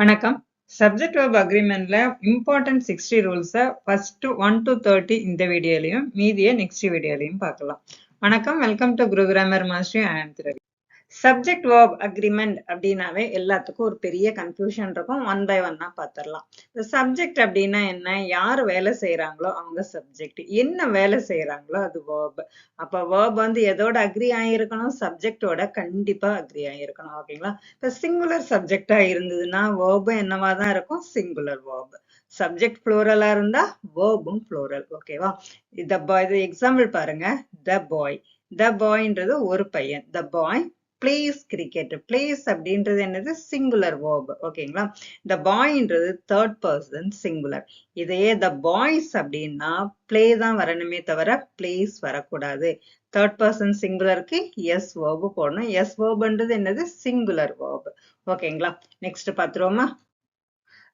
வணக்கம். Subject verb அக்ரிமெண்ட்ல important 60 ரூல்ஸை first 1 to 30 இந்த வீடியோலையும் மீதியை நெக்ஸ்ட் வீடியோலையும் பார்க்கலாம். வணக்கம், welcome to Guru Grammar Master. I am Thiravi. Subject verb agreement அப்படின்னாவே எல்லாத்துக்கும் ஒரு பெரிய கன்ஃபியூஷன் இருக்கும். ஒன் பை ஒன்னா பார்த்துடலாம். இந்த சப்ஜெக்ட் அப்படின்னா என்ன, யார் வேலை செய்யறாங்களோ அவங்க சப்ஜெக்ட், என்ன வேலை செய்யறாங்களோ அது வேர்ப். அப்ப வேர்ப் வந்து எதோட அக்ரி ஆகிருக்கணும், சப்ஜெக்டோட கண்டிப்பா அக்ரி ஆகிருக்கணும். ஓகேங்களா? இப்ப சிங்குலர் சப்ஜெக்டா இருந்ததுன்னா வேர்பும் என்னவா தான் இருக்கும், சிங்குலர் வேர்ப். சப்ஜெக்ட் ப்ளூரலா இருந்தா வேர்பும் ப்ளூரல். ஓகேவா? இது எக்ஸாம்பிள் பாருங்க. த பாய், த பாய்ன்றது ஒரு பையன். த பாய் பிளேஸ் கிரிக்கெட். பிளேஸ் அப்படின்றது என்னது, சிங்குலர் வேர்ப். ஓகேங்களா? இந்த பாய்ன்றது தேர்ட் பர்சன் சிங்குலர். இதையே த பாய்ஸ் அப்படின்னா பிளே தான் வரணுமே தவிர பிளேஸ் வரக்கூடாது. தேர்ட் பர்சன் சிங்குலருக்கு எஸ் வேர்பு போடணும். எஸ் வேர்புன்றது என்னது, சிங்குலர் வேர்ப். ஓகேங்களா? நெக்ஸ்ட் பாத்துருவோமா?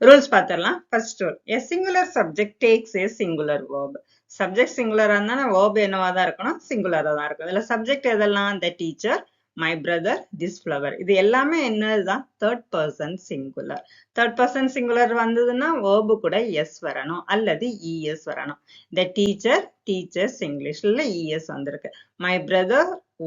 ரூல்ஸ் பாத்திரலாம். First rule, a singular subject takes a singular verb. Subject சிங்குலரா இருந்தா verb என்னவா தான் இருக்கணும், சிங்குலரா தான் இருக்கும். இதுல சப்ஜெக்ட் எதெல்லாம், the teacher, my brother, this flower. இது எல்லாமே என்னதுதான், third person singular. Third person singular வந்ததுன்னா verb கூட எஸ் வரணும் அல்லது இஎஸ் வரணும். the teacher, teachers இங்கிலீஷ்ல இஎஸ் வந்திருக்கு. my brother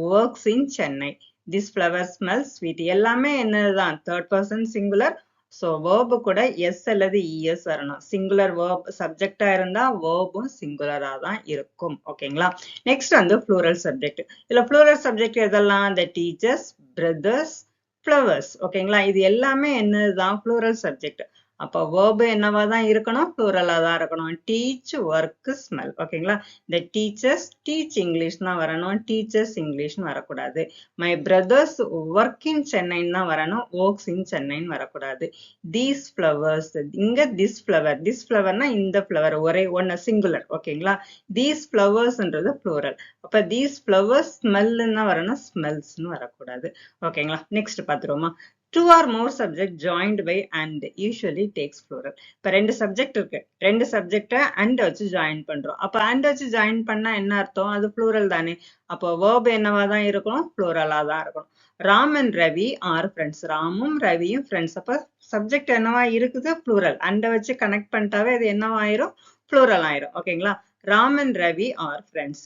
works in Chennai. this flower smells sweet. எல்லாமே என்னதுதான், third person singular. So verb கூட எஸ் அல்லது இஎஸ் வரணும். சிங்குலர் வேர்ப் சப்ஜெக்டா இருந்தா வேர்பும் சிங்குலரா தான் இருக்கும். ஓகேங்களா? நெக்ஸ்ட் வந்து ப்ளூரல் சப்ஜெக்ட். இதுல ப்ளூரல் சப்ஜெக்ட் எதெல்லாம், த டீச்சர்ஸ், பிரதர்ஸ், ஃப்ளவர்ஸ். ஓகேங்களா? இது எல்லாமே என்னதுதான், ப்ளூரல் சப்ஜெக்ட். அப்போ வேர்பு என்னவா தான் இருக்கணும், ப்ளூரலா தான் இருக்கணும். Teach, work, smell. ஓகேங்களா? இந்த டீச்சர்ஸ் டீச் இங்கிலீஷ் தான் வரணும், டீச்சர்ஸ் இங்கிலீஷ்னு வரக்கூடாது. மை பிரதர்ஸ் ஒர்க் இன் சென்னைன்னு தான் வரணும், ஒர்க்ஸ் இன் சென்னைன்னு வரக்கூடாது. தீஸ் ஃப்ளவர்ஸ், இங்க திஸ் ஃப்ளவர், திஸ் ஃப்ளவர்னா இந்த ஃப்ளவர், ஒரே ஒன்னு சிங்குலர். ஓகேங்களா? தீஸ் ஃப்ளவர்ஸ்ன்றது ப்ளூரல். அப்ப தீஸ் ஃப்ளவர்ஸ் ஸ்மெல்லுன்னு தான் வரணும், ஸ்மெல்ஸ்னு வரக்கூடாது. ஓகேங்களா? நெக்ஸ்ட் பாத்துருவோமா? Two or more subject joined by and usually takes plural. இப்ப ரெண்டு சப்ஜெக்ட் இருக்கு, ரெண்டு சப்ஜெக்ட and வச்சு ஜாயின் பண்றோம். அப்ப and வச்சு ஜாயின் பண்ணா என்ன அர்த்தம், அது plural தானே. அப்போ verb என்னவா தான் இருக்கணும், plural தான் இருக்கணும். Ram and Ravi are friends. ராமும் ரவியும் ஃப்ரெண்ட்ஸ். அப்ப சப்ஜெக்ட் என்னவா இருக்குது, plural. and வச்சு கனெக்ட் பண்ணிட்டாவே அது என்னவாயிரும், plural ஆயிரும். ஓகேங்களா? Ram and Ravi are friends.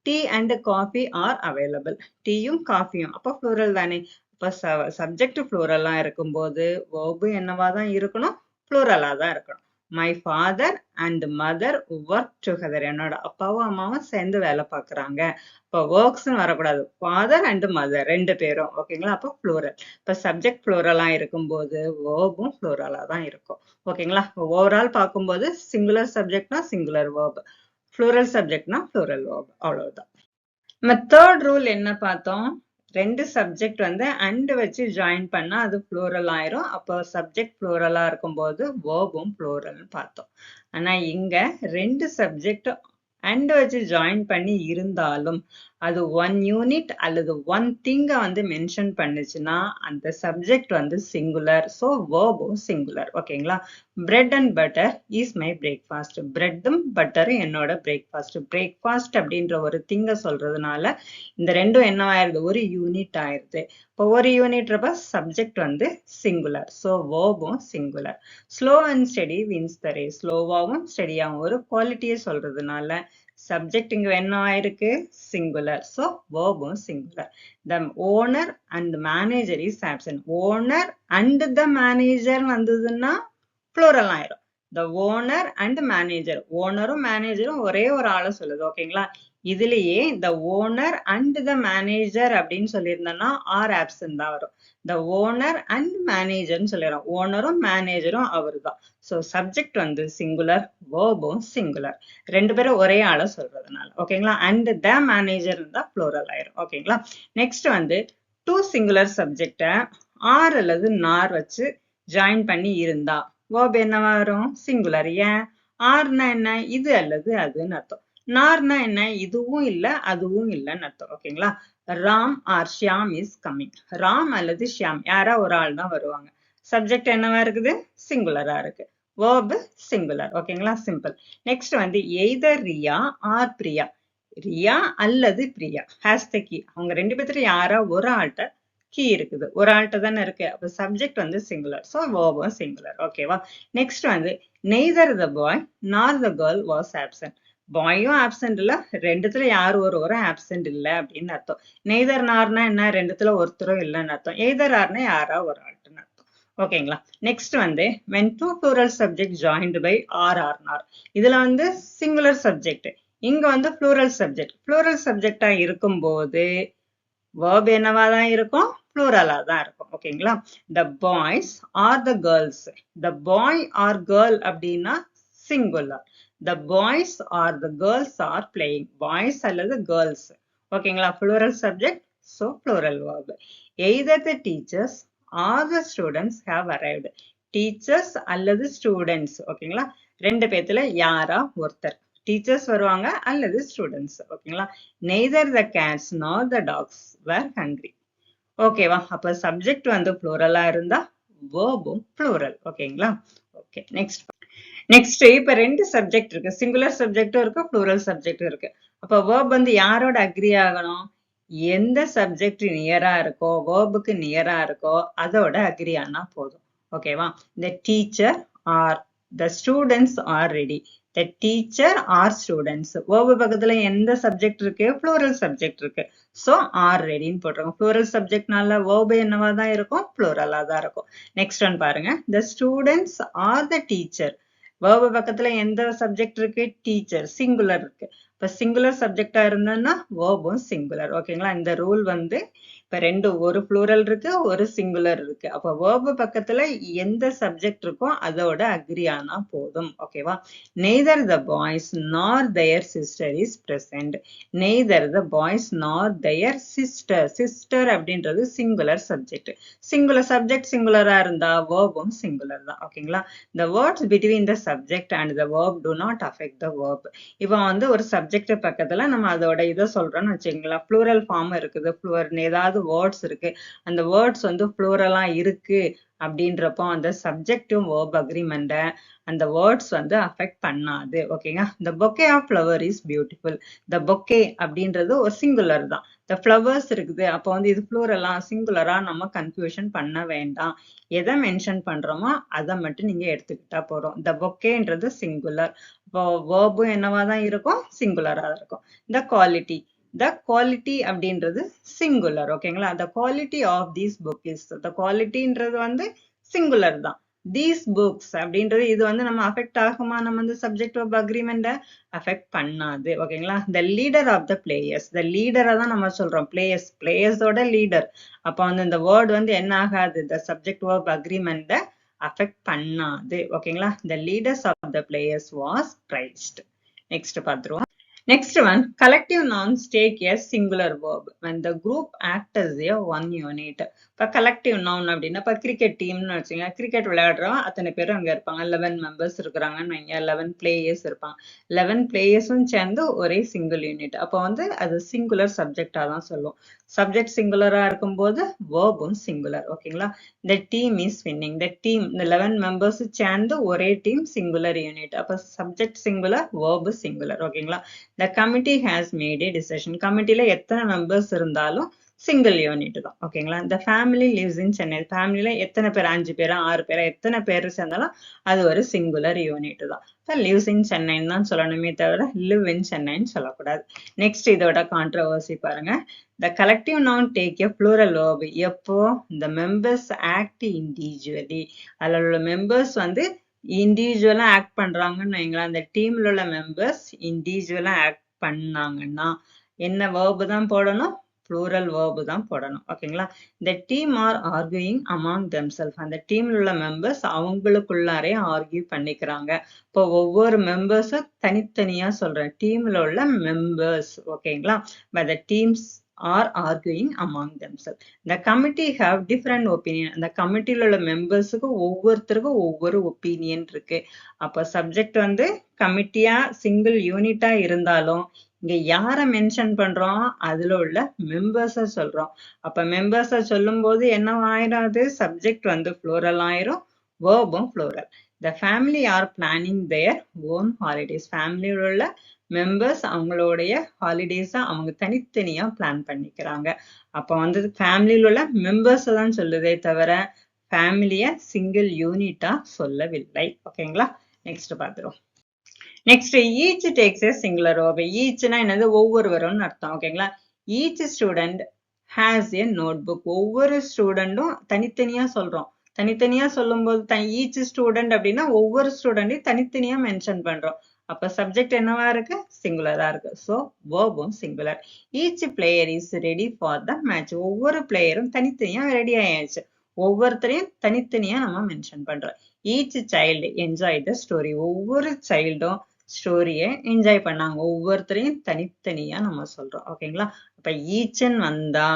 Tea and coffee are available. டீயும் காஃபியும் அப்ப plural தானே. இப்ப சப்ஜெக்ட் ப்ளூரலா இருக்கும்போது verb என்னவா தான் இருக்கணும், ப்ளூரலா தான் இருக்கணும். My father and mother work together. என்னோட அப்பாவும் அம்மாவும் சேர்ந்து வேலை பார்க்கறாங்க. இப்போ ஒர்க்ஸ் வரக்கூடாது, ஃபாதர் அண்ட் மதர் ரெண்டு பேரும். ஓகேங்களா? அப்போ ப்ளூரல். இப்ப சப்ஜெக்ட் ப்ளூரலா இருக்கும்போது வேர்பும் ப்ளூரலா தான் இருக்கும். ஓகேங்களா? ஓவரால் பார்க்கும்போது சிங்குலர் சப்ஜெக்ட்னா சிங்குலர் வேர்ப், ப்ளூரல் சப்ஜெக்ட்னா ப்ளூரல் வேர்ப். அவ்வளவுதான். நம்ம தேர்ட் ரூல் என்ன பார்த்தோம், ரெண்டு சப்ஜெக்ட் வந்து and வச்சு ஜாயின் பண்ணா அது plural ஆயிரும். அப்போ சப்ஜெக்ட் plural இருக்கும்போது வேர்பும் plural பார்த்தோம். ஆனா இங்க ரெண்டு சப்ஜெக்ட் and வச்சு ஜாயின் பண்ணி இருந்தாலும் அது ஒன் யூனிட் அல்லது ஒன் திங்க வந்து மென்ஷன் பண்ணுச்சுன்னா அந்த சப்ஜெக்ட் வந்து சிங்குலர். ஸோ வேர்பும் சிங்குலர். ஓகேங்களா? Bread and butter is my breakfast. பிரெட்டும் பட்டரும் என்னோட பிரேக்ஃபாஸ்ட். பிரேக்ஃபாஸ்ட் அப்படின்ற ஒரு திங்க சொல்றதுனால இந்த ரெண்டும் என்ன ஆயிருது, ஒரு யூனிட் ஆயிருது. இப்போ ஒரு யூனிட்றப்ப சப்ஜெக்ட் வந்து சிங்குலர். ஸோ வேர்பும் singular. Slow and steady wins the race. ஸ்லோவாகவும் ஸ்டெடியாகவும் ஒரு குவாலிட்டியை சொல்றதுனால சப்ஜெக்ட் இங்க என்ன ஆயிருக்கு, சிங்குலர். ஸோ வேர்பும் singular. The owner and manager is absent. Owner and the manager வந்ததுன்னா plural ஆயிரும். த ஓனர் அண்ட் மேனேஜர், ஓனரும் மேனேஜரும் ஒரே ஒரு ஆளை சொல்லுது. ஓகேங்களா? இதுலயே the owner and the manager அப்படின்னு சொல்லியிருந்தோம்னா ஆர் ஆப்சன்ட் தான் வரும். the owner and manager சொல்லிடுறோம். ஓனரும் மேனேஜரும் அவரு தான். ஸோ சப்ஜெக்ட் வந்து சிங்குலர், வேர்பும் சிங்குலர். ரெண்டு பேரும் ஒரே ஆளை சொல்றதுனால. ஓகேங்களா? அண்ட் த மேனேஜர் இருந்தா plural ஆயிரும். ஓகேங்களா? நெக்ஸ்ட் வந்து டூ சிங்குலர் சப்ஜெக்ட ஆர் அல்லது நார் வச்சு ஜாயின் பண்ணி இருந்தா வேர்ப் என்னவா வரும், சிங்குலர். ஏன், ஆர்னா என்ன, இது அல்லது அதுன்னு அர்த்தம். நார்னா என்ன, இதுவும் இல்ல அதுவும் இல்லைன்னு அர்த்தம். ஓகேங்களா? Ram or Shyam is coming. Ram அல்லது ஷியாம் யாரா ஒரு ஆள் தான் வருவாங்க. சப்ஜெக்ட் என்னவா இருக்குது, சிங்குலரா இருக்கு. Verb singular. ஓகேங்களா? சிம்பிள். நெக்ஸ்ட் வந்து எய்தர் ரியா ஆர் பிரியா. ரியா அல்லது பிரியா ஹேஸ் த கீ. அவங்க ரெண்டு பேர்த்துல யாரா ஒரு ஆள்கிட்ட கீ இருக்குது, ஒரு ஆள்கிட்ட தானே இருக்கு. அப்ப சப்ஜெக்ட் வந்து சிங்குலர், ஸோ வேர்பும் சிங்குலர். ஓகேவா? நெக்ஸ்ட் வந்து நெய்தர் த பாய் நார் த கேர்ள் வாஸ் ஆப்சென்ட். பாயும் ஆப்சென்ட் இல்ல, ரெண்டுத்துல யார் ஒரு ஆப்சென்ட் இல்ல அப்படின்னு அர்த்தம். நெய்தர் நார்னா என்ன, ரெண்டுத்துல ஒருத்தரும் இல்லைன்னு அர்த்தம். எய்தர் ஆர்னா யாரா ஒரு ஆள்ட்டுன்னு அர்த்தம். ஓகேங்களா? நெக்ஸ்ட் வந்து when two plural subjects joined by R நார். இதுல வந்து சிங்குலர் சப்ஜெக்ட், இங்க வந்து plural சப்ஜெக்ட். plural சப்ஜெக்டா இருக்கும்போது verb என்னவா தான் இருக்கும், ப்ளூரலா தான் இருக்கும். ஓகேங்களா? the boys or the girls, the boy or girl அப்படின்னா singular, the boys or the girls are playing, boys அல்லது girls. ஓகேங்களா? plural subject, so plural verb. either the teachers or the students have arrived, teachers அல்லது students. ஓகேங்களா? ரெண்டு பேத்துல யாரா ஒருத்தர், teachers வருவாங்க அல்லது ஸ்டூடெண்ட்ஸ். ஓகேங்களா? நெய்தர் த கேட்ஸ் நார் த டாக்ஸ் வேர் ஹங்க்ரி. ஓகேவா? அப்ப சப்ஜெக்ட் வந்து ப்ளூரலா இருந்தா வேர்பும் ப்ளூரல். ஓகேங்களா? ஓகே, நெக்ஸ்ட் இப்ப ரெண்டு சப்ஜெக்ட் இருக்கு, சிங்குலர் சப்ஜெக்டும் இருக்கு, ப்ளூரல் சப்ஜெக்டும் இருக்கு. அப்ப வேர்ப் வந்து யாரோட அக்ரி ஆகணும், எந்த சப்ஜெக்ட் நியரா இருக்கோ, வேர்புக்கு நியரா இருக்கோ அதோட அக்ரி ஆனா போதும். ஓகேவா? the teacher or the students are ready, the teacher or students. verb பக்கத்துல எந்த சப்ஜெக்ட் இருக்கு, ப்ளூரல் சப்ஜெக்ட் இருக்கு, so are ready ன்னு போட்டுருக்கோம். ப்ளூரல் சப்ஜெக்ட்னால verb என்னவா தான் இருக்கும், ப்ளூரலா தான் இருக்கும். நெக்ஸ்ட் ஒன் பாருங்க, the students or the teacher. verb பக்கத்துல எந்த சப்ஜெக்ட் இருக்கு, டீச்சர், சிங்குலர் இருக்கு. இப்ப சிங்குலர் சப்ஜெக்டா இருந்ததுன்னா வேர்பும் சிங்குலர். ஓகேங்களா? இந்த ரூல் வந்து இப்ப ரெண்டு, ஒரு ப்ளூரல் இருக்கு, ஒரு சிங்குலர் இருக்கு. அப்ப வேர்பு பக்கத்துல எந்த சப்ஜெக்ட் இருக்கோ அதோட அக்ரி ஆனா போதும். ஓகேவா? நெய்தர் த பாய்ஸ் நார் their sister is present. Neither the boys நார் தயர் சிஸ்டர், சிஸ்டர் அப்படின்றது சிங்குலர் சப்ஜெக்ட். சிங்குலர் சப்ஜெக்ட் சிங்குலரா இருந்தா வேர்பும் சிங்குலர் தான். ஓகேங்களா? the words between the subject and the verb do not affect the verb. இப்போ வந்து ஒரு சப்ஜெக்ட் பக்கத்துல நம்ம அதோட இதை சொல்றோம்னு வச்சுக்கோங்களா, ப்ளூரல் ஃபார்ம் இருக்குது, ஏதாவது வேர்ட்ஸ் இருக்கு, அந்த வேர்ட்ஸ் வந்து ப்ளூரலா இருக்கு அப்படின்றப்போ அந்த சப்ஜெக்டும் verb அக்ரிமெண்ட அந்த வேர்ட்ஸ் வந்து அஃபெக்ட் பண்ணாது. ஓகேங்க? the bouquet of flower is beautiful. the bouquet அப்படின்றது ஒரு சிங்குலர் தான். the flowers இருக்குது, அப்போ வந்து இது ப்ளூரலா சிங்குலரா நம்ம கன்ஃபியூஷன் பண்ண வேண்டாம். எதை மென்ஷன் பண்றோமோ அதை மட்டும் நீங்க எடுத்துக்கிட்டா போறோம். the bouquetன்றது சிங்குலர், இப்போ வேர்பும் என்னவா தான் இருக்கும், சிங்குலரா இருக்கும். the quality, the quality அப்படின்றது சிங்குலர். ஓகேங்களா? the quality of these books, the qualityன்றது வந்து சிங்குலர் தான். these books அப்படின்றது இது வந்து நம்ம அஃபெக்ட் ஆகுமா, நம்ம வந்து சப்ஜெக்ட் ஆஃப் அக்ரிமெண்ட அஃபெக்ட் பண்ணாது. ஓகேங்களா? the leader of the players, the leader தான் நம்ம சொல்றோம், players, playerஸோட லீடர். அப்ப வந்து இந்த வேர்ட் வந்து என்ன ஆகாது, the subject verb agreement affect பண்ணாது. ஓகேங்களா? the leaders of the players was praised. Next பார்த்துருவோம். Next one, collective nouns take a singular verb when the group act as a one unit. இப்போ collective noun அப்படின்னா இப்போ cricket டீம்னு வச்சுங்க, cricket விளையாடுறோம், அத்தனை பேரும் அங்கே இருப்பாங்க, 11 மெம்பர்ஸ் இருக்கிறாங்கன்னு வைங்க, 11 பிளேயர்ஸ் இருப்பாங்க, 11 பிளேயர்ஸும் சேர்ந்து ஒரே சிங்கிள் யூனிட். அப்போ வந்து அது சிங்குலர் சப்ஜெக்டாக தான் சொல்லுவோம். சப்ஜெக்ட் சிங்குலரா இருக்கும்போது வேர்பும் சிங்குலர். ஓகேங்களா? the team is winning, the team, இந்த 11 மெம்பர்ஸ் சேர்ந்து ஒரே டீம், சிங்குலர் யூனிட். அப்போ சப்ஜெக்ட் சிங்குலர், வேர்பு சிங்குலர். ஓகேங்களா? the committee has made a decision. கமிட்டில எத்தனை மெம்பர்ஸ் இருந்தாலும் சிங்கிள் யூனிட் தான். ஓகேங்களா? the family lives in Chennai, ஃபேமிலியில எத்தனை பேர், 5 பேரா 6 பேரா எத்தனை பேர் சேர்ந்தாலும் அது ஒரு சிங்குலர் யூனிட் தான். இப்போ lives in சென்னைன்னு தான் சொல்லணுமே தவிர live in சென்னைன்னு சொல்லக்கூடாது. நெக்ஸ்ட் இதோட கான்ட்ரவர்சி பாருங்க, the collective noun take a plural verb எப்போ the members act individually. அதில் உள்ள மெம்பர்ஸ் வந்து இண்டிவிஜுவலா ஆக்ட் பண்றாங்கன்னு வைங்களா, அந்த டீம்ல உள்ள மெம்பர்ஸ் இண்டிவிஜுவலா ஆக்ட் பண்ணாங்கன்னா என்ன வேர்பு தான் போடணும், ப்ளூரல் வேர்பு தான் போடணும். ஓகேங்களா? the team are arguing among themselves, அந்த டீம்ல உள்ள மெம்பர்ஸ் அவங்களுக்குள்ளாரே ஆர்கியூ பண்ணிக்கிறாங்க. இப்போ ஒவ்வொரு மெம்பர்ஸும் தனித்தனியா சொல்றேன், டீம்ல உள்ள மெம்பர்ஸ். ஓகேங்களா? but the teams are arguing among themselves. the committee have different opinion, அந்த கமிட்டில உள்ள மெம்பர்ஸுக்கு ஒவ்வொருத்தருக்கும் ஒவ்வொரு ஒப்பீனியன் இருக்கு. அப்ப சப்ஜெக்ட் வந்து கமிட்டியா சிங்கிள் யூனிட்டா இருந்தாலும் இங்க யார மென்ஷன் பண்றோம், அதுல உள்ள மெம்பர்ஸ சொல்றோம். அப்ப மெம்பர்ஸ சொல்லும் போது என்ன ஆயிராது, சப்ஜெக்ட் வந்து ப்ளூரல் ஆயிரும், வேர்பும் plural. the family are planning their own holidays, ஃபேமிலியில் உள்ள மெம்பர்ஸ் அவங்களுடைய ஹாலிடேஸை அவங்க தனித்தனியா பிளான் பண்ணிக்கிறாங்க. அப்போ வந்து ஃபேமிலியில் உள்ள மெம்பர்ஸை தான் சொல்லுதே தவிர ஃபேமிலியை சிங்கிள் யூனிட்டா சொல்லவில்லை. ஓகேங்களா, நெக்ஸ்ட் பார்த்துருவோம். Next each takes a singular verb. ஈச்னா என்னது, ஒவ்வொருவரும் அர்த்தம். ஓகேங்களா, each student has a notebook. ஒவ்வொரு ஸ்டூடெண்டும் தனித்தனியா சொல்றோம். தனித்தனியா சொல்லும் போது ஈச் ஸ்டூடெண்ட் அப்படின்னா ஒவ்வொரு ஸ்டூடெண்டையும் தனித்தனியா மென்ஷன் பண்றோம். அப்ப சப்ஜெக்ட் என்னவா இருக்கு, சிங்குலரா இருக்கு. ஸோ வேர்பும் singular. Each player is ready for the match. ஒவ்வொரு பிளேயரும் தனித்தனியா ரெடி ஆயாச்சு. ஒவ்வொருத்தரையும் தனித்தனியா நம்ம மென்ஷன் பண்றோம். Each child enjoy the story. ஒவ்வொரு சைல்டும் ஸ்டோரியை என்ஜாய் பண்ணாங்க. ஒவ்வொருத்தரையும் தனித்தனியா நம்ம சொல்றோம். ஓகேங்களா, அப்ப ஈச்சன் வந்தா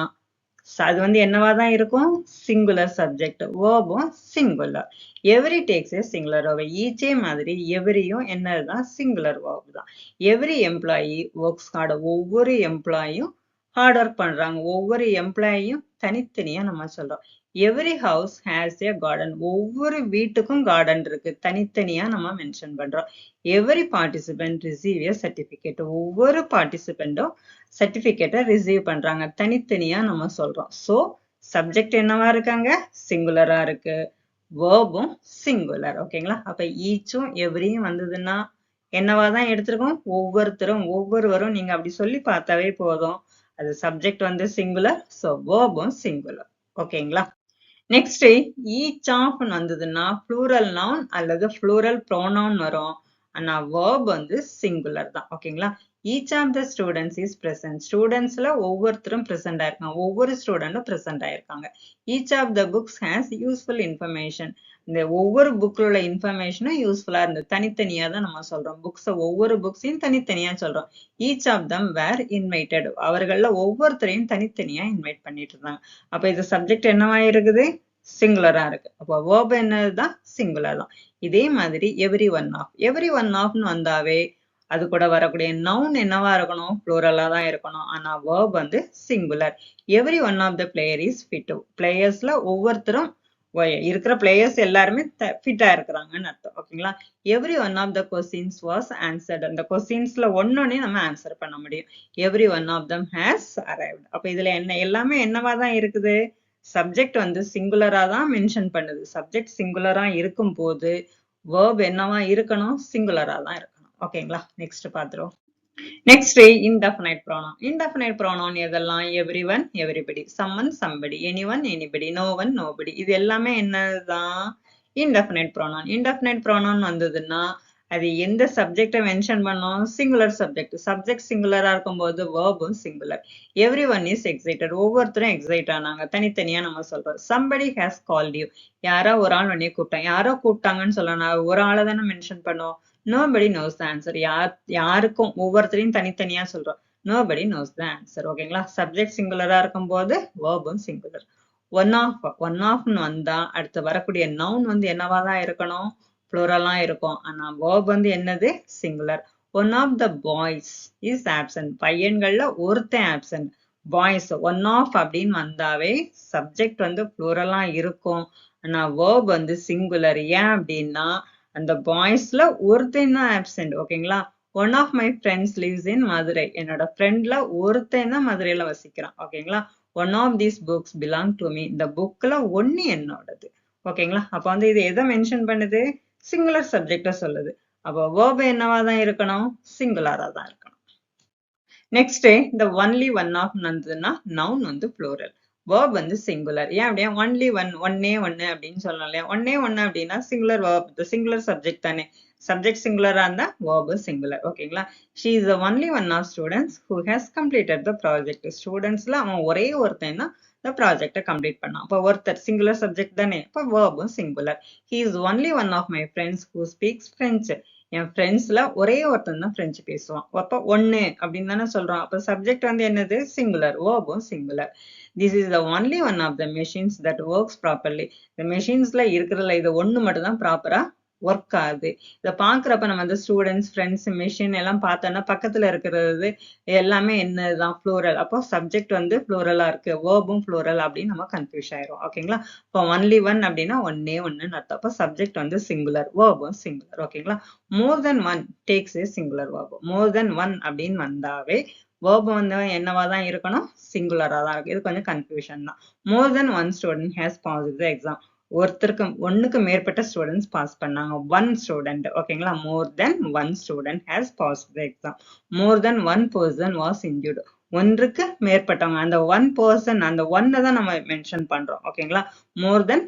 அது வந்து என்னவா தான் இருக்கும், சிங்குலர் சப்ஜெக்ட். வேர்பும் singular. Every takes a singular verb. ஈச்சே மாதிரி எவ்ரியும் என்னதுதான், சிங்குலர் verb தான். Every employee works hard. ஒவ்வொரு எம்ப்ளாயும் ஹார்ட் ஒர்க் பண்றாங்க. ஒவ்வொரு எம்ப்ளாயும் தனித்தனியா நம்ம சொல்றோம். Every house has a garden. ஒவ்வொரு வீட்டுக்கும் கார்டன் இருக்கு, தனித்தனியா நம்ம மென்ஷன் பண்றோம். எவ்ரி பார்ட்டிசிபென்ட் ரிசீவ் ஏ சர்டிபிகேட். ஒவ்வொரு பார்ட்டிசிபென்ட்டும் சர்டிபிகேட்டை ரிசீவ் பண்றாங்க, தனித்தனியா நம்ம சொல்றோம். ஸோ சப்ஜெக்ட் என்னவா இருக்காங்க, சிங்குலரா இருக்கு. வேர்பும் சிங்குலர். ஓகேங்களா, அப்ப ஈச்சும் எவ்ரியும் வந்ததுன்னா என்னவா தான் எடுத்திருக்கோம், ஒவ்வொருத்தரும் ஒவ்வொருவரும். நீங்க அப்படி சொல்லி பார்த்தாவே போதும், அது சப்ஜெக்ட் வந்து சிங்குலர். ஸோ வேர்பும் சிங்குலர். ஓகேங்களா, நெக்ஸ்ட் ஈச் ஆஃப் வந்ததுன்னா ப்ளூரல் நவுன் அல்லது ப்ளூரல் ப்ரோனவுன் வரும். ஆனா வேர்ப் வந்து சிங்குலர் தான். ஓகேங்களா, each of the students is present. ஸ்டூடெண்ட்ஸ்ல ஒவ்வொருத்தரும் பிரசன்ட் ஆயிருக்காங்க. ஒவ்வொரு ஸ்டூடெண்ட்டும் பிரசன்ட் ஆயிருக்காங்க. Each of the books has useful information. இந்த ஒவ்வொரு புக்ல உள்ள இன்ஃபர்மேஷனும் யூஸ்ஃபுல்லா இருந்தது. தனித்தனியா தான் நம்ம சொல்றோம். புக்ஸை ஒவ்வொரு புக்ஸையும் தனித்தனியா சொல்றோம். Each of them were invited. அவர்கள ஒவ்வொருத்தரையும் தனித்தனியா இன்வைட் பண்ணிட்டு இருந்தாங்க. அப்ப இது சப்ஜெக்ட் என்னவா இருக்குது, சிங்குலரா இருக்கு. அப்போ வேர்ப் என்னதுதான், சிங்குலர் தான். இதே மாதிரி every one of. Every one ஆஃப்னு வந்தாவே அது கூட வரக்கூடிய நவுன் என்னவா இருக்கணும், ப்ளூரலா தான் இருக்கணும். ஆனா வேர்ப் வந்து singular. Every one of the player is fit. பிளேயர்ஸ்ல ஒவ்வொருத்தரும் இருக்கிற பிளேயர்ஸ் எல்லாருமே ஃபிட்டா இருக்கிறாங்கன்னு அர்த்தம். ஓகேங்களா, every one of the questions was answered. அந்த கொஸ்டின்ஸ்ல ஒன்னொன்னே நம்ம ஆன்சர் பண்ண முடியும். Every one of them has arrived. அப்ப இதுல என்ன எல்லாமே என்னவா தான் இருக்குது, சப்ஜெக்ட் வந்து சிங்குலரா தான் மென்ஷன் பண்ணுது. சப்ஜெக்ட் சிங்குலரா இருக்கும் போது வேர்ப் என்னவா இருக்கணும், சிங்குலரா தான் இருக்கணும். ஓகேங்களா, நெக்ஸ்ட் பாத்துருவோம். Next indefinite pronoun. Indefinite pronoun எதெல்லாம், every one everybody, someone somebody, anyone anybody, no one nobody. இது எல்லாமே என்னதான், இன்டெஃபினைட் ப்ரோனவுன். இன்டெஃபினைட் ப்ரோனவுன் வந்ததுன்னா அது எந்த சப்ஜெக்டை மென்ஷன் பண்ணோம், சிங்குலர் சப்ஜெக்ட். சப்ஜெக்ட் சிங்குலரா இருக்கும்போது வேர்பும் singular. Every one is excited. ஒவ்வொருத்தரும் எக்ஸைட் ஆனாங்க, தனித்தனியா நம்ம சொல்றோம். Somebody has called you. யாரோ ஒரு ஆள் உடனே கூப்பிட்டாங்க. யாரோ கூப்பிட்டாங்கன்னு சொல்லணும், ஒரு ஆளை தானே மென்ஷன் பண்ணுவோம். Nobody knows the answer. யாருக்கும் ஒவ்வொருத்தரையும் தனித்தனியா சொல்றோம். Nobody knows the answer. ஓகேங்களா, சப்ஜெக்ட் சிங்குலரா இருக்கும்போது வேர்பும் சிங்குலர். ஒன் ஆஃப்னு வந்தா அடுத்து வரக்கூடிய நவுன் வந்து என்னவா தான் இருக்கணும், ப்ளூரலா இருக்கும். ஆனா வேர்ப் வந்து என்னது, singular. One of the boys is absent. பையன்கள்ல ஒருத்தன் ஆப்சன்ட். பாய்ஸ் ஒன் ஆஃப் அப்படின்னு வந்தாவே சப்ஜெக்ட் வந்து ப்ளூரலா இருக்கும். ஆனா வேர்ப் வந்து சிங்குலர். ஏன் அப்படின்னா அந்த பாய்ஸ்ல ஒருத்தன் தான் ஆப்சென்ட். ஓகேங்களா, one of my friends lives in Madurai. என்னோட ஃப்ரெண்ட்ல ஒருத்தன் தான் மதுரையில வசிக்கிறான். ஓகேங்களா, one of these books belong to me. இந்த புக்ல ஒன்னு என்னோடது. ஓகேங்களா, அப்ப வந்து இது எதை மென்ஷன் பண்ணுது, சிங்குலர் சப்ஜெக்ட சொல்லுது. அப்போ வேர்ப் என்னவா தான் இருக்கணும், சிங்குலரா தான் இருக்கணும். நெக்ஸ்ட் இந்த ஒன்லி ஒன் ஆஃப் வந்ததுன்னா நவுன் வந்து ப்ளூரல், வேர்ப் வந்து சிங்குலர். ஏன் அப்படியே ஒன்லி ஒன், ஒன்னே ஒன்னு அப்படின்னு சொல்லலாம் இல்லையா. ஒன்னே ஒன்னு அப்படின்னா சிங்குலர் வேர்ப், சிங்குலர் சப்ஜெக்ட் தானே. சப்ஜெக்ட் சிங்குலரா இருந்தா வேர்ப் சிங்குலர். ஓகேங்களா, she is the only one of students who has completed the project. ஸ்டூடெண்ட்ஸ்ல அவன் ஒரே ஒருத்தன் தான் இந்த ப்ராஜெக்டை கம்ப்ளீட் பண்ணான். அப்போ ஒருத்தர் சிங்குலர் சப்ஜெக்ட் தானே, அப்போ வேர்பும் singular. He is only one of my friends who speaks French. என் ஃப்ரெண்ட்ஸ்ல ஒரே ஒருத்தன் தான் பிரெஞ்சு பேசுவான். அப்ப ஒன்னு அப்படின்னு தானே சொல்றோம். அப்ப சப்ஜெக்ட் வந்து என்னது, சிங்குலர். வேர்பும் singular. This is the only one of the machines that works properly. இந்த மெஷின்ஸ்ல இருக்கிறதுல இது ஒண்ணு மட்டும் தான் ப்ராப்பரா ஒர்க் ஆகுது. இத பார்க்குறப்ப நம்ம வந்து ஸ்டூடண்ட்ஸ், ஃப்ரெண்ட்ஸ், மெஷின் எல்லாம் பார்த்தோம்னா, பக்கத்துல இருக்கிறது எல்லாமே என்னதுதான் ப்ளூரல். அப்போ சப்ஜெக்ட் வந்து ப்ளூரலா இருக்கு. வேர்பும் ப்ளூரல் அப்படின்னு நம்ம கன்ஃப்யூஸ் ஆயிரும். ஓகேங்களா? இப்போ ஒன்லி ஒன் அப்படின்னா ஒன்னே ஒண்ணுன்னு அர்த்தம். அப்போ சப்ஜெக்ட் வந்து சிங்குலர், வேர்பும் சிங்குலர். ஓகேங்களா? More than one takes a singular verb. More than one அப்படின்னு வந்தாவே வேர்ப் வந்து என்னவா தான் இருக்கணும்? சிங்குலரா தான் இருக்கு. இது கொஞ்சம் கன்ஃபியூஷன் தான். More than one student has passed the exam. ஒருத்தருக்கு ஒண்ணுக்கு மேற்பட்ட ஸ்டூடெண்ட்ஸ் பாஸ் பண்ணாங்க. One student. ஓகேங்களா? More than one student has passed the exam. More than one person was injured. ஒன்றுக்கு மேற்பட்டவங்க, அந்த ஒன் பர்சன், அந்த ஒன்னை தான் நம்ம மென்ஷன் பண்றோம். ஓகேங்களா? More than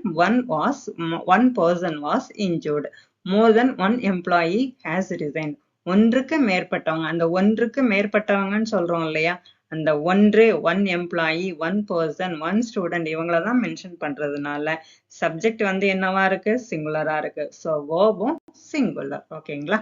one person was injured. More than one employee has resigned. ஒன்றுக்கு மேற்பட்டவங்க, அந்த ஒன்றுக்கு மேற்பட்டவங்கன்னு சொல்றோம் இல்லையா, அந்த ஒன்று, one employee, one person, one student இவங்கள தான் மென்ஷன் பண்றதுனால சப்ஜெக்ட் வந்து என்னவா இருக்கு? சிங்குலரா இருக்கு. ஸோ வேர்பும் சிங்குலர். ஓகேங்களா?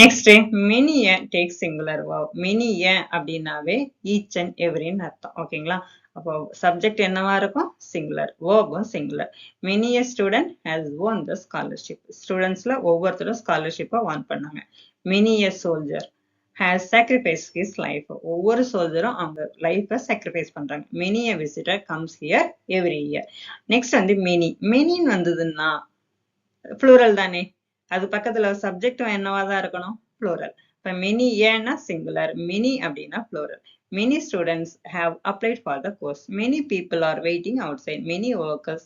Next many a take singular verb. Many a அப்படின்னாவே ஈச் அண்ட் எவ்ரின்னு அர்த்தம். ஓகேங்களா? அப்போ சப்ஜெக்ட் என்னவா இருக்கும்? சிங்குலர். வேர்பும் singular. Many a student has won the scholarship. ஸ்டூடெண்ட்ஸ்ல ஒவ்வொருத்தரும் ஸ்காலர்ஷிப்பை வான் பண்ணாங்க. Many a soldier has sacrificed his life. ஒவ்வொரு சோல்ஜரும் அவங்க லைஃபை sacrifice பண்றாங்க. Many a visitor comes here every year. Next வந்து many. Manyன்னு வந்ததுன்னா plural தானே. அது பக்கத்துல சப்ஜெக்டும் என்னவா தான் இருக்கணும்? plural. இப்ப many ஏன்னா singular. Many அப்படின்னா plural. Many students have applied for the course. Many people are waiting outside. Many workers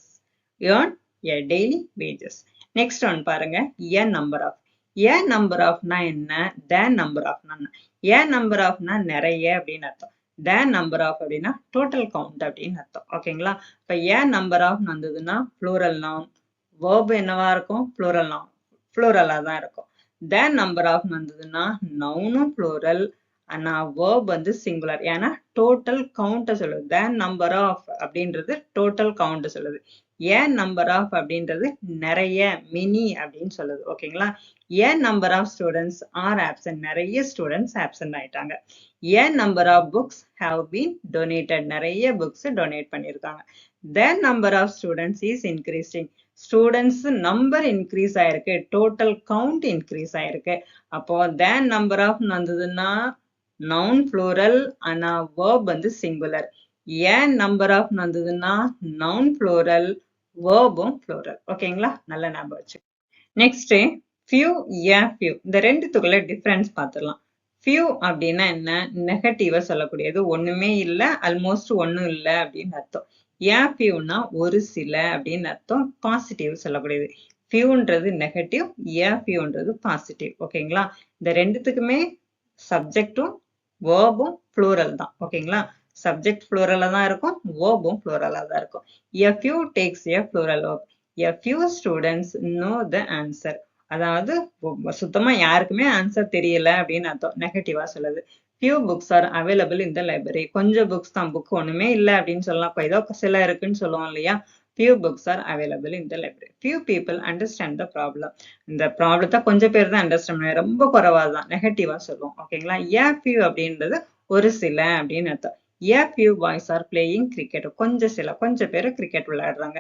earn a daily wages. Next one பாருங்க. A number of. A number ofனா என்ன? The number ofனா என்ன? A number ofனா நிறைய அப்படின்னு அர்த்தம். The number of அப்படின்னா total count அப்படின்னு அர்த்தம். ஓகேங்களா? இப்ப A number of வந்ததுன்னா plural noun. verb என்னவா இருக்கும்? plural noun. plural தான் இருக்கும். The number of வந்ததுன்னா noun plural, ஆனா verb வந்து singular. ஏன்னா total count சொல்லுது. The number of அப்படின்றது total count சொல்லுது. A number of அப்படின்றது நிறைய, many அப்படின்னு சொல்லுது. ஓகேங்களா? A number of students are absent. நிறைய students absent ஆயிட்டாங்க. A number of books have been donated. நிறைய books donate பண்ணிருக்காங்க. The number of students is increasing. students number increase ஆயிருக்கு. total count increase ஆயிருக்கு. அப்போ the number of வந்ததுன்னா noun plural, ஆனா verb வந்து singular. A number of வந்ததுன்னா noun plural, வேர்பும் plural. ஓகேங்களா? நல்ல ஞாபகம் வச்சு. Next few, a few. இந்த ரெண்டுத்துக்குள்ள டிஃபரன்ஸ் பார்த்துடலாம். few அப்படின்னா என்ன? நெகட்டிவா சொல்லக்கூடியது. ஒண்ணுமே இல்ல, ஆல்மோஸ்ட் ஒண்ணும் இல்ல அப்படின்னு அர்த்தம். a fewனா ஒரு சில அப்படின்னு அர்த்தம். பாசிட்டிவ் சொல்லக்கூடியது. fewன்றது நெகட்டிவ், a fewன்றது பாசிட்டிவ். ஓகேங்களா? இந்த ரெண்டுத்துக்குமே சப்ஜெக்டும் வேர்பும் plural தான். ஓகேங்களா? சப்ஜெக்ட் plural தான் இருக்கும், வேர்பும் plural தான் இருக்கும். A few takes a plural verb. A few students know the answer. அதாவது சுத்தமா யாருக்குமே ஆன்சர் தெரியல அப்படின்னு அர்த்தம். நெகட்டிவா சொல்லுது. few books are available in the library. கொஞ்சம் புக்ஸ் தான், புக் ஒண்ணுமே இல்ல அப்படின்னு சொல்லலாம். இப்ப ஏதோ சில இருக்குன்னு சொல்லுவோம் இல்லையா? few books are available in the library. Few people understand the problem. இந்த ப்ராப்ளத்தை கொஞ்சம் பேர் தான் அண்டர்ஸ்டாண்ட் பண்ண, ரொம்ப குறைவா தான், நெகட்டிவா சொல்லுவோம். ஓகேங்களா? A few அப்படின்றது ஒரு சில அப்படின்னு அர்த்தம். A few boys are playing cricket. கொஞ்சம் பேர் கிரிக்கெட் விளையாடுறாங்க.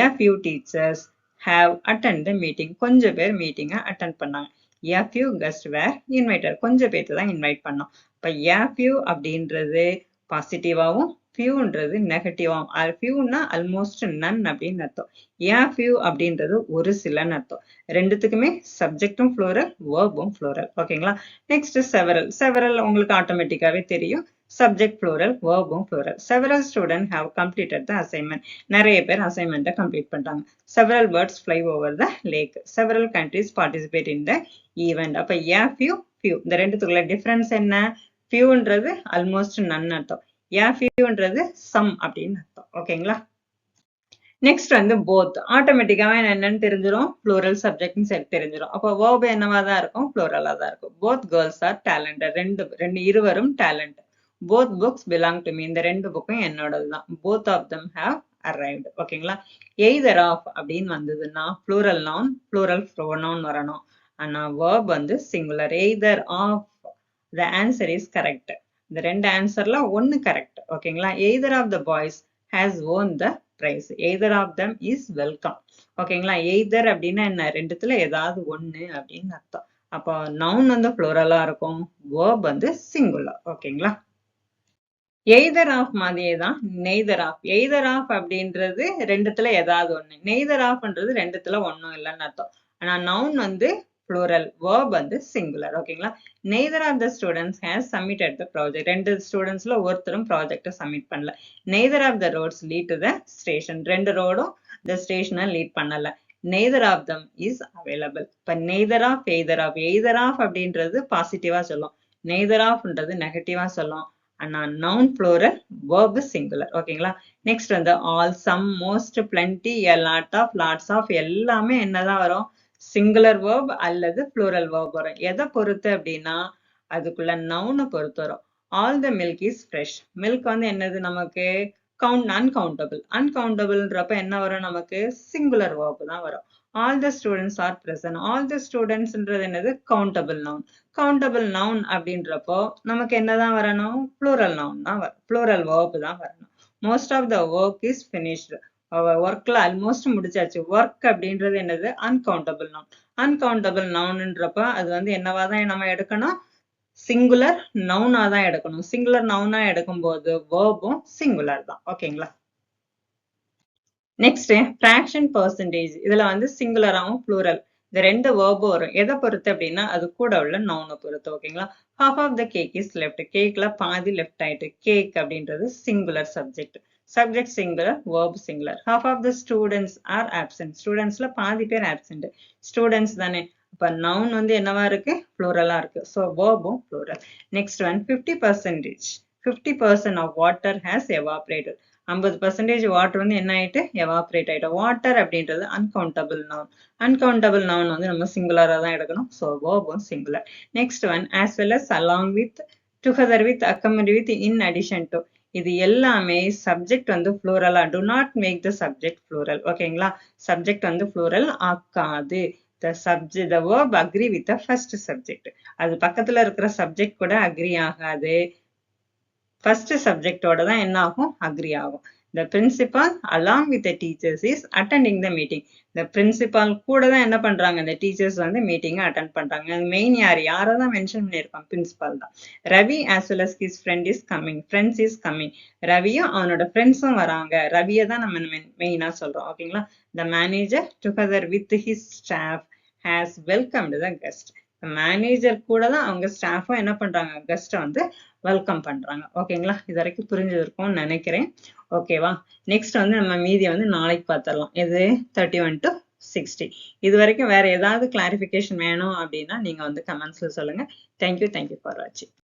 A few teachers have attended the meeting. கொஞ்சம் பேர் மீட்டிங்கை அட்டெண்ட் பண்ணாங்க. A few guests were invited. கொஞ்சம் பேர்த்து தான் இன்வைட் பண்ணோம். இப்ப A few அப்படின்றது பாசிட்டிவாவும், fewன்றது நெகட்டிவாவும். fewனா ஆல்மோஸ்ட் none அப்படின்னு அர்த்தம். A few அப்படின்றது ஒரு சிலன்னு அர்த்தம். ரெண்டுத்துக்குமே சப்ஜெக்டும் plural, வேர்பும் plural. ஓகேங்களா? Next several. several உங்களுக்கு ஆட்டோமேட்டிக்காவே தெரியும். subject plural, verbum plural. Several students have completed the assignment. நிறைய பேர் assignment complete பண்ணிட்டாங்க. Several birds fly over the lake. Several countries participate in the event. அப்ப a few, few. இந்த ரெண்டுத்துக்குள்ள difference என்ன? fewன்றது almost none அர்த்தம். a fewன்றது some அப்படின்னு அர்த்தம். ஓகேங்களா? நெக்ஸ்ட் வந்து both. ஆட்டோமேட்டிக்காவே என்னன்னு தெரிஞ்சிடும், plural subjectனு சரி தெரிஞ்சிடும். அப்போ verb என்னவா தான் இருக்கும்? pluralா தான் இருக்கும். Both girls are talented. இருவரும் talent. Both books belong to me. இந்த ரெண்டு புக்கும் என்னோடது தான். Both of them have arrived. ஓகேங்களா? Either of அப்படின்னு வந்ததுன்னா plural noun, plural pronoun வரணும். ஆனா verb வந்து singular. Either of. The answer is correct. இந்த ரெண்டு ஆன்சர்ல ஒன்னு கரெக்ட். ஓகேங்களா? Either of the boys has won the prize. Either of them is welcome. ஓகேங்களா? எய்தர் அப்படின்னா என்ன? ரெண்டுத்துல ஏதாவது ஒண்ணு அப்படின்னு அர்த்தம். அப்போ நவுன் வந்து ப்ளூரலா இருக்கும், வேர்ப் வந்து சிங்குலர். ஓகேங்களா? எய்தர் ஆஃப் மாதிரியே தான் நெய்தர் ஆஃப். எய்தர் ஆஃப் அப்படின்றது ரெண்டுத்துல ஏதாவது ஒண்ணு. நெய்தர் ஆஃப்ன்றது ரெண்டுத்துல ஒண்ணும் இல்லைன்னு அர்த்தம். ஆனா நவுன் வந்து plural, verb வந்து singular. ஓகேங்களா? neither of the students has submitted the project. ரெண்டு ஸ்டூடெண்ட்ஸ்ல ஒருத்தரும் ப்ராஜெக்ட் சப்மிட் பண்ணல. neither of the roads lead to the station. ரெண்டு ரோடும் the ஸ்டேஷனை லீட் பண்ணல. neither of them is available. இப்ப neither of, either of. either of அப்படின்றது பாசிட்டிவா சொல்லும், neither ofன்றது நெகட்டிவா சொல்லும். ஆனா noun plural, verb singular. ஓகேங்களா? நெக்ஸ்ட் வந்து all, some, most, plenty, a lot of, lots of எல்லாமே என்னதான் வரும்? சிங்குலர் verb அல்லது plural verb வரும். எதை பொறுத்து அப்படின்னா அதுக்குள்ள noun பொறுத்து வரும். all the milk is fresh. milk வந்து என்னது நமக்கு? uncountable. uncountable-ன்றப்ப என்ன வரும் நமக்கு? singular verb தான் வரும். all the students are present. all the students-ன்றது என்னது? countable noun. countable noun அப்படின்றப்போ நமக்கு என்னதான் வரணும்? plural noun தான் வரும். plural verb தான் வரணும். most of the work is finished. ஒர்க்ல ஆல்மோஸ்ட் முடிச்சாச்சு. ஒர்க் அப்படின்றது என்னது? Uncountable noun. அன்கவுண்டபிள் நவுன்ன்றப்ப அது வந்து என்னவா தான் நம்ம எடுக்கணும்? சிங்குலர் நவுனா தான் எடுக்கணும். சிங்குலர் நவுனா எடுக்கும்போது வேர்பும் சிங்குலர் தான். ஓகேங்களா? Next fraction percentage. இதுல வந்து சிங்குலராகவும் ப்ளூரல் இந்த ரெண்டு வேர்பும் வரும். எதை பொறுத்து அப்படின்னா அது கூட உள்ள நவுனை பொறுத்து. ஓகேங்களா? half of the cake is left. கேக்ல பாதி லெஃப்ட் ஆயிட்டு. கேக் அப்படின்றது singular subject. Subject singular, verb singular. half of the students are absent. ஸ்டூடெண்ட்ஸ்ல பாதி பேர் ஆப்சென்ட். ஸ்டூடெண்ட்ஸ் தானே, அப்ப நவுன் வந்து என்னவா இருக்கு? ப்ளூரலா இருக்கு. ஸோ வேர்பும் plural. Next one 50%. 50% of water has evaporated. 50% water வந்து என்ன ஆயிட்டு? எவாப்ரேட் ஆயிட்டு. வாட்டர் அப்படின்றது அன்கவுண்டபிள் நவுன். அன்கவுண்டபிள் நவுன் வந்து நம்ம சிங்குலரா தான் எடுக்கணும். ஸோ வேர்பும் singular. Next one as well as, along with, together with, accompany with, in addition to. இது எல்லாமே சப்ஜெக்ட் வந்து ப்ளூரலா. do not make the subject plural. ஓகேங்களா? சப்ஜெக்ட் வந்து plural ஆக்காது. the verb agree with the first subject. அது பக்கத்துல இருக்கிற subject கூட agri ஆகாது. ஃபர்ஸ்ட் சப்ஜெக்டோட தான் என்ன ஆகும்? அக்ரி ஆகும். The principal along with the teachers is attending the meeting. The principal கூட தான் என்ன பண்றாங்க? இந்த டீச்சர்ஸ் வந்து மீட்டிங் அட்டெண்ட் பண்றாங்க. மெயின் யாரை தான் மென்ஷன் பண்ணியிருக்கோம்? பிரின்சிபல் தான். Ravi as well as his friend is coming. friends is coming. ரவியும் அவனோட ஃப்ரெண்ட்ஸும் வராங்க. ரவியை தான் நம்ம மெயினா சொல்றோம். ஓகேங்களா? The manager together with his staff has welcomed the guest. Manager கூட தான் அவங்க ஸ்டாஃபும் என்ன பண்றாங்க? கெஸ்ட்டை வந்து வெல்கம் பண்றாங்க. ஓகேங்களா? இது வரைக்கும் புரிஞ்சிருக்கும்னு நினைக்கிறேன். ஓகேவா? நெக்ஸ்ட் வந்து நம்ம மீதியை வந்து நாளைக்கு பார்த்துடலாம். இது 31 to 60. இது வரைக்கும் வேற ஏதாவது கிளாரிஃபிகேஷன் வேணும் அப்படின்னா நீங்க வந்து கமெண்ட்ஸ்ல சொல்லுங்க. தேங்க்யூ ஃபார் வாட்சிங்.